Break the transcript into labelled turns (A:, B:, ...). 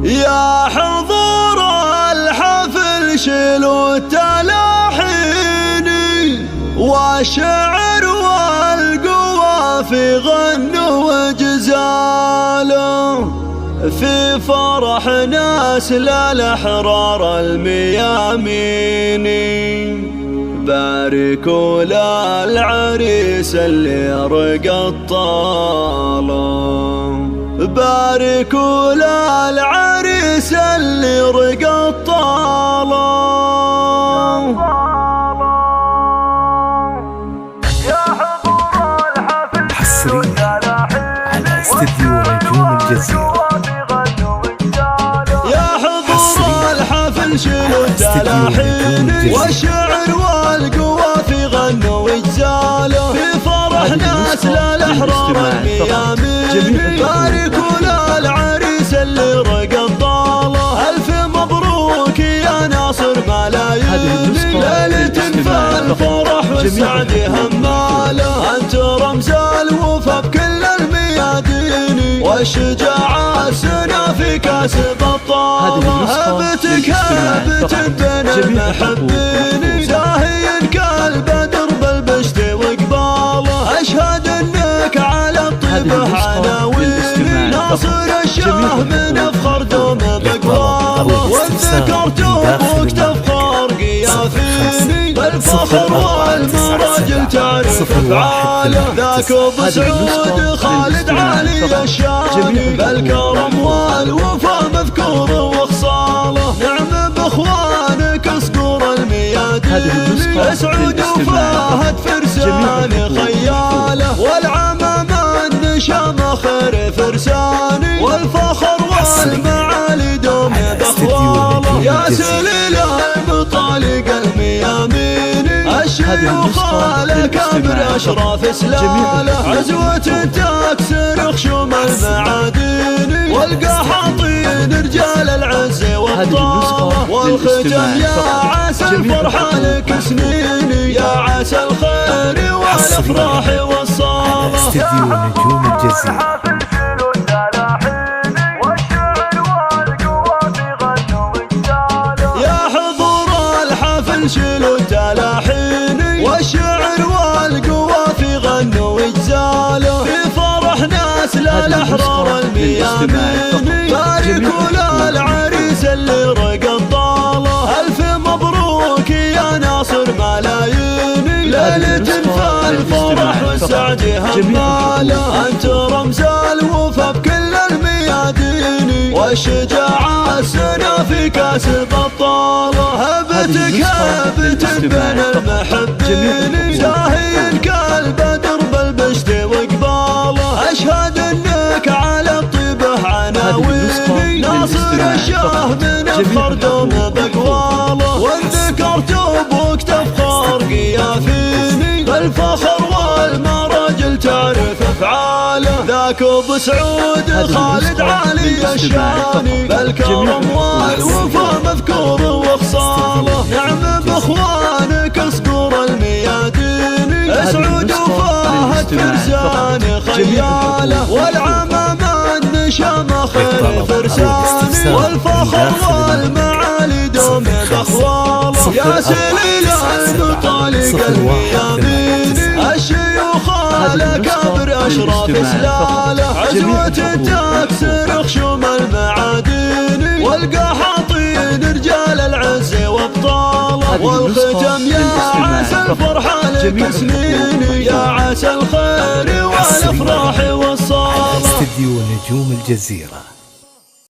A: يا حضور الحفل شيلوا التلاحين والشعر والقوافي غنوا وجزالوا في فرح ناس للأحرار الميامين. باركوا للعريس اللي رقى الطالة، باركوا للعريس اللي رقى الطالة.
B: حصريا على استديو نجوم الجزيرة.
A: يا حضور الحفل شيلوا التلاحين والشعر والقوافي غنوا وجزالوا في فرح ناس للأحرار الميامين. باركوا للعريس اللي رقى الطالة، ألف مبروك يا ناصر ملايين. ليلة فالفرح والسعد همالة، أنت رمز الوفا بكل الميادين والشجاعة سنا في كاس بطالة. هبتك هبت بين المحبين، زاهي كالبدر بالبشت وقباله. أشهد انك على الطيبة عناوين، ناصر الشاه من افخر دوم بقواله. وذكرت ابوك تفخر قيافيني، بالفخر والمراجل تعرف افعاله. ذاك ابو سعود خالد علي الشامي، بالكرم والوفا مذكور وخصاله. نعم باخوانك اصقور الميادين، اسعود وفاهد فرسان خياله. والعمام النشام خير فرساني، والفخر والمعالي دوم باخواله. يا سليل المطالق الميامين، الشيوخ الأكابر أشراف سلاله. عزوة تكسر خشوم المعادين، والقحاطين رجال العز والطالة. والختم يا عسى الفرحة لك سنيني، يا عسى الخير والأفراح والصالة.
B: استديو نجوم الجزيرة.
A: شيلوا التلاحين والشعر والقوافي غنوا وجزالوا في فرح ناس للأحرار الميامين. باركوا للعريس اللي رقى الطالة، ألف مبروك يا ناصر ملايين. ليلة فالفرح والسعد همالة، أنت رمز الوفا بكل الميادين والشجاعة سنا في كاس بطالة. هبتك هبت بين المحبين، زاهي كالبدر بالبشت وقباله. أشهد انك على الطيبة عناوين، ناصر الشاه من افخر دوم بقواله. وذكرت ابوك تفخر قيافيني، بالفخر والمراجل تعرف افعاله. ذاك ابو سعود خالد علي الشامي، بالكرم والوفا مذكور وخصاله. نعم باخوانك اصقور الميادين، اسعود وفاهد فرسان خياله. والعمام النشام خير فرساني، والفخر والمعالي دوم باخواله. يا سليل المطالق الميامين، الشيوخ الأكابر أشراف سلاله. عزوة تكسر خشوم المعادين، والقحاطين رجال العز وابطاله. والختم يا عسى الفرحة لك سنيني، يا عسى الخير والأفراح والصالة.
B: استديو نجوم الجزيرة.